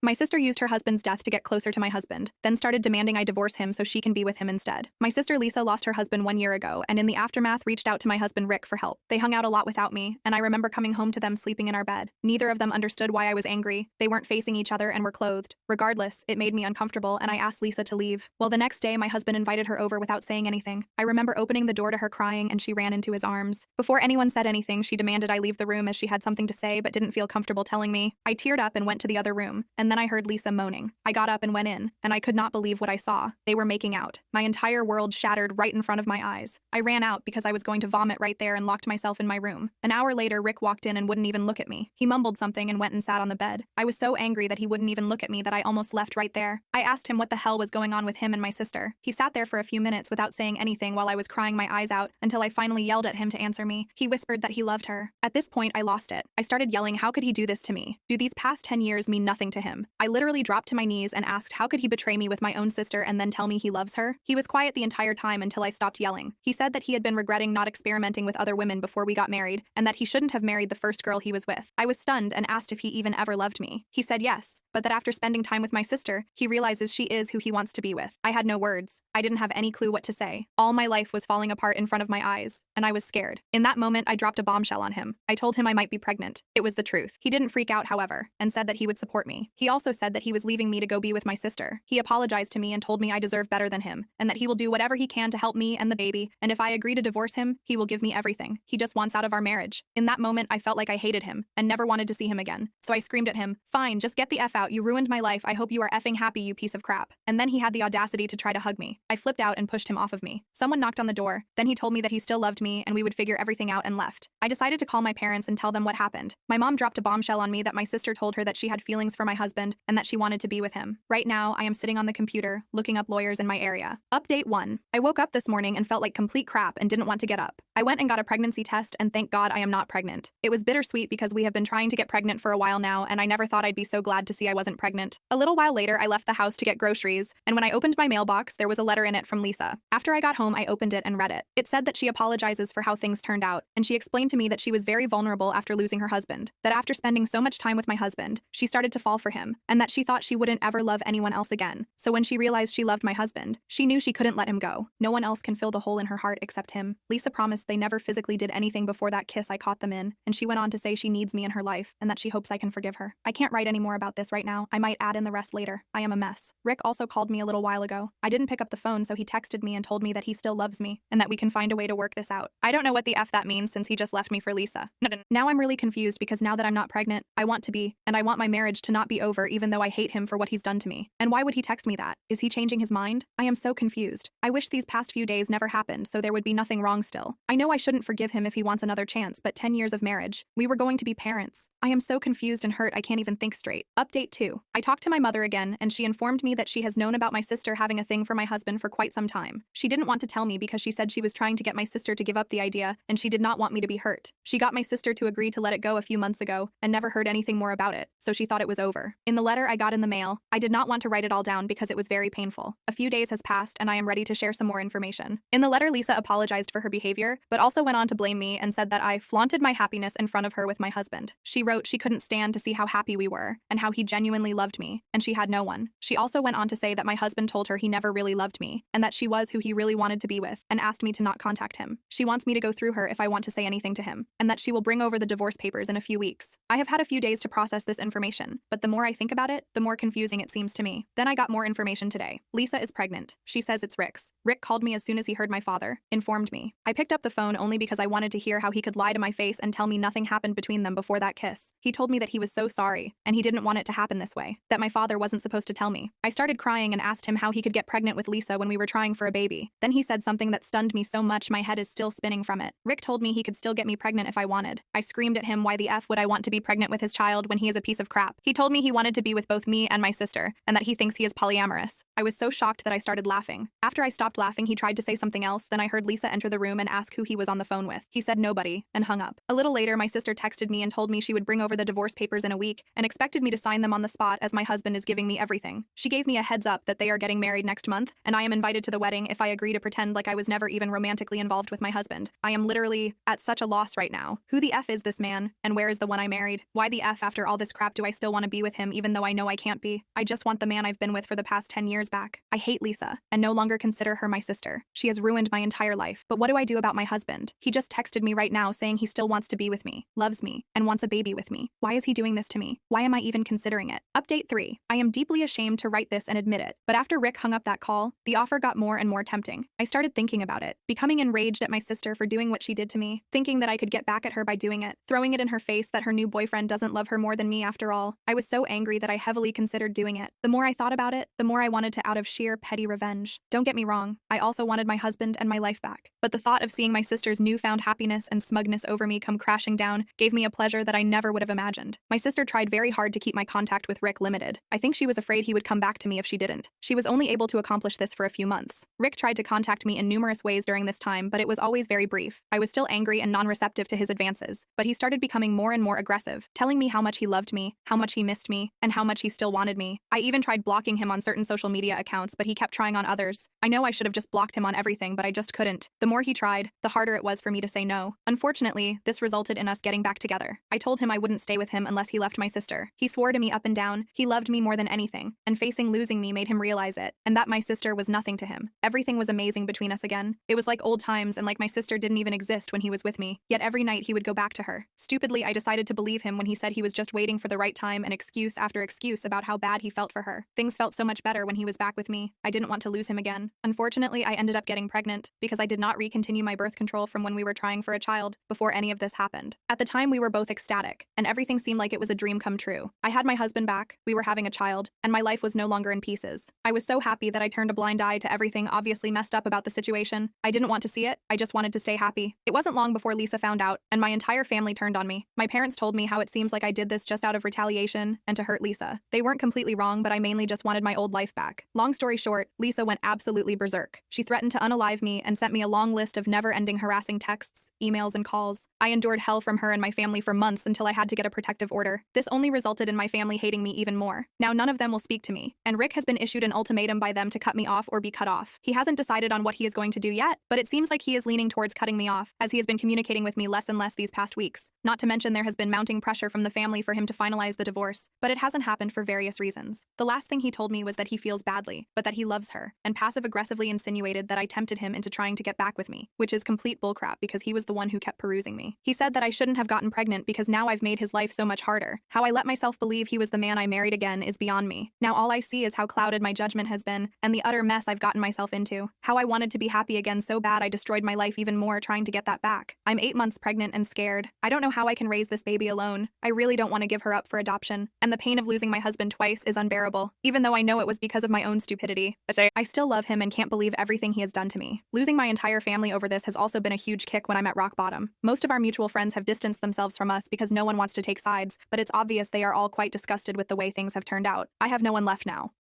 My sister used her husband's death to get closer to my husband, then started demanding I divorce him so she can be with him instead. My sister Lisa lost her husband 1 year ago, and in the aftermath reached out to my husband Rick for help. They hung out a lot without me, and I remember coming home to them sleeping in our bed. Neither of them understood why I was angry. They weren't facing each other and were clothed. Regardless, it made me uncomfortable, and I asked Lisa to leave. Well, the next day, my husband invited her over without saying anything. I remember opening the door to her crying, and she ran into his arms. Before anyone said anything, she demanded I leave the room as she had something to say but didn't feel comfortable telling me. I teared up and went to the other room, and then I heard Lisa moaning. I got up and went in, and I could not believe what I saw. They were making out. My entire world shattered right in front of my eyes. I ran out because I was going to vomit right there and locked myself in my room. An hour later, Rick walked in and wouldn't even look at me. He mumbled something and went and sat on the bed. I was so angry that he wouldn't even look at me that I almost left right there. I asked him what the hell was going on with him and my sister. He sat there for a few minutes without saying anything while I was crying my eyes out until I finally yelled at him to answer me. He whispered that he loved her. At this point, I lost it. I started yelling, how could he do this to me? Do these past 10 years mean nothing to him? I literally dropped to my knees and asked how could he betray me with my own sister and then tell me he loves her? He was quiet the entire time until I stopped yelling. He said that he had been regretting not experimenting with other women before we got married and that he shouldn't have married the first girl he was with. I was stunned and asked if he even ever loved me. He said yes, but that after spending time with my sister, he realizes she is who he wants to be with. I had no words. I didn't have any clue what to say. All my life was falling apart in front of my eyes, and I was scared. In that moment, I dropped a bombshell on him. I told him I might be pregnant. It was the truth. He didn't freak out, however, and said that he would support me. He also said that he was leaving me to go be with my sister. He apologized to me and told me I deserve better than him, and that he will do whatever he can to help me and the baby, and if I agree to divorce him, he will give me everything. He just wants out of our marriage. In that moment, I felt like I hated him and never wanted to see him again. So I screamed at him, "Fine, just get the F out. You ruined my life. I hope you are effing happy, you piece of crap." And then he had the audacity to try to hug me. I flipped out and pushed him off of me. Someone knocked on the door. Then he told me that he still loved me and we would figure everything out and left. I decided to call my parents and tell them what happened. My mom dropped a bombshell on me that my sister told her that she had feelings for my husband and that she wanted to be with him. Right now, I am sitting on the computer, looking up lawyers in my area. Update 1. I woke up this morning and felt like complete crap and didn't want to get up. I went and got a pregnancy test and thank God I am not pregnant. It was bittersweet because we have been trying to get pregnant for a while now and I never thought I'd be so glad to see I wasn't pregnant. A little while later, I left the house to get groceries, and when I opened my mailbox, there was a letter in it from Lisa. After I got home, I opened it and read it. It said that she apologizes for how things turned out, and she explained to me that she was very vulnerable after losing her husband, that after spending so much time with my husband, she started to fall for him, and that she thought she wouldn't ever love anyone else again. So when she realized she loved my husband, she knew she couldn't let him go. No one else can fill the hole in her heart except him. Lisa promised they never physically did anything before that kiss I caught them in, and she went on to say she needs me in her life and that she hopes I can forgive her. I can't write any more about this right now. I might add in the rest later. I am a mess. Rick also called me a little while ago. I didn't pick up the phone, so he texted me and told me that he still loves me and that we can find a way to work this out. I don't know what the F that means since he just left me for Lisa. Now I'm really confused because now that I'm not pregnant, I want to be, and I want my marriage to not be over even though I hate him for what he's done to me. And why would he text me that? Is he changing his mind? I am so confused. I wish these past few days never happened so there would be nothing wrong still. I know I shouldn't forgive him if he wants another chance, but 10 years of marriage. We were going to be parents. I am so confused and hurt I can't even think straight. Update 2. I talked to my mother again and she informed me that she has known about my sister having a thing for my husband for quite some time. She didn't want to tell me because she said she was trying to get my sister to give up the idea and she did not want me to be hurt. She got my sister to agree to let it go a few months ago and never heard anything more about it, so she thought it was over. In the letter I got in the mail, I did not want to write it all down because it was very painful. A few days has passed and I am ready to share some more information. In the letter, Lisa apologized for her behavior, but also went on to blame me and said that I flaunted my happiness in front of her with my husband. She wrote she couldn't stand to see how happy we were and how he genuinely loved me, and she had no one. She also went on to say that my husband told her he never really loved me and that she was who he really wanted to be with and asked me to not contact him. She wants me to go through her if I want to say anything to him, and that she will bring over the divorce papers in a few weeks. I have had a few days to process this information, but the more I think about it, the more confusing it seems to me. Then I got more information today. Lisa is pregnant. She says it's Rick's. Rick called me as soon as he heard my father, informed me. I picked up the phone only because I wanted to hear how he could lie to my face and tell me nothing happened between them before that kiss. He told me that he was so sorry, and he didn't want it to happen this way, that my father wasn't supposed to tell me. I started crying and asked him how he could get pregnant with Lisa when we were trying for a baby. Then he said something that stunned me so much my head is still spinning from it. Rick told me he could still get me pregnant if I wanted. I screamed at him why the F would I want to be pregnant with his child when he is a piece of crap. He told me he wanted to be with both me and my sister, and that he thinks he is polyamorous. I was so shocked that I started laughing. After I stopped laughing, he tried to say something else, then I heard Lisa enter the room and ask who he was on the phone with. He said nobody, and hung up. A little later, my sister texted me and told me she would bring over the divorce papers in a week and expected me to sign them on the spot as my husband is giving me everything. She gave me a heads up that they are getting married next month, and I am invited to the wedding if I agree to pretend like I was never even romantically involved with my husband. I am literally at such a loss right now. Who the F is this man, and where is the one I married? Why the F after all this crap do I still want to be with him even though I know I can't be? I just want the man I've been with for the past 10 years back. I hate Lisa, and no longer consider her my sister. She has ruined my entire life. But what do I do about my husband? He just texted me right now saying he still wants to be with me, loves me, and wants a baby with me. Why is he doing this to me? Why am I even considering it? Update 3. I am deeply ashamed to write this and admit it, but after Rick hung up that call, the offer got more and more tempting. I started thinking about it, becoming enraged at my sister for doing what she did to me, thinking that I could get back at her by doing it, throwing it in her face that her new boyfriend doesn't love her more than me after all. I was so angry that I heavily considered doing it. The more I thought about it, the more I wanted to out of sheer petty revenge. Don't get me wrong, I also wanted my husband and my life back. But the thought of seeing my sister's newfound happiness and smugness over me come crashing down gave me a pleasure that I never would have imagined. My sister tried very hard to keep my contact with Rick limited. I think she was afraid he would come back to me if she didn't. She was only able to accomplish this for a few months. Rick tried to contact me in numerous ways during this time, but it was always very brief. I was still angry and non-receptive to his advances, but he started becoming more and more aggressive, telling me how much he loved me, how much he missed me, and how much he still wanted me. I even tried blocking him on certain social media accounts, but he kept trying on others. I know I should have just blocked him on everything, but I just couldn't. The more he tried, the harder it was for me to say no. Unfortunately, this resulted in us getting back together. I told him I wouldn't stay with him unless he left my sister. He swore to me up and down he loved me more than anything, and facing losing me made him realize it, and that my sister was nothing to him. Everything was amazing between us again. It was like old times and like my sister didn't even exist when he was with me, yet every night he would go back to her. Stupidly, I decided to believe him when he said he was just waiting for the right time and excuse after excuse about how bad he felt for her. Things felt so much better when he was back with me. I didn't want to lose him again. Unfortunately, I ended up getting pregnant because I did not recontinue my birth control from when we were trying for a child before any of this happened. At the time, we were both ecstatic, and everything seemed like it was a dream come true. I had my husband back, we were having a child, and my life was no longer in pieces. I was so happy that I turned a blind eye to everything obviously messed up about the situation. I didn't want to see it, I just wanted to stay happy. It wasn't long before Lisa found out, and my entire family turned on me. My parents told me how it seems like I did this just out of retaliation and to hurt Lisa. They weren't completely wrong, but I mainly just wanted my old life back. Long story short, Lisa went absolutely berserk. She threatened to unalive me and sent me a long list of never-ending harassing texts, emails, and calls. I endured hell from her and my family for months until I had to get a protective order. This only resulted in my family hating me even more. Now none of them will speak to me, and Rick has been issued an ultimatum by them to cut me off or be cut off. He hasn't decided on what he is going to do yet, but it seems like he is leaning towards cutting me off, as he has been communicating with me less and less these past weeks. Not to mention there has been mounting pressure from the family for him to finalize the divorce, but it hasn't happened for various reasons. The last thing he told me was that he feels badly, but that he loves her, and passive-aggressively insinuated that I tempted him into trying to get back with me, which is complete bullcrap because he was the one who kept perusing me. He said that I shouldn't have gotten pregnant because now I've made his life so much harder. How I let myself believe he was the man I married again is beyond me. Now all I see is how clouded my judgment has been and the utter mess I've gotten myself into. How I wanted to be happy again so bad I destroyed my life even more trying to get that back. I'm 8 months pregnant and scared. I don't know how I can raise this baby alone. I really don't want to give her up for adoption. And the pain of losing my husband twice is unbearable, even though I know it was because of my own stupidity. I still love him and can't believe everything he has done to me. Losing my entire family over this has also been a huge kick when I'm at rock bottom. Most of our mutual friends have distanced themselves from us because no one wants to take sides, but it's obvious they are all quite disgusted with the way things have turned out. I have no one left now.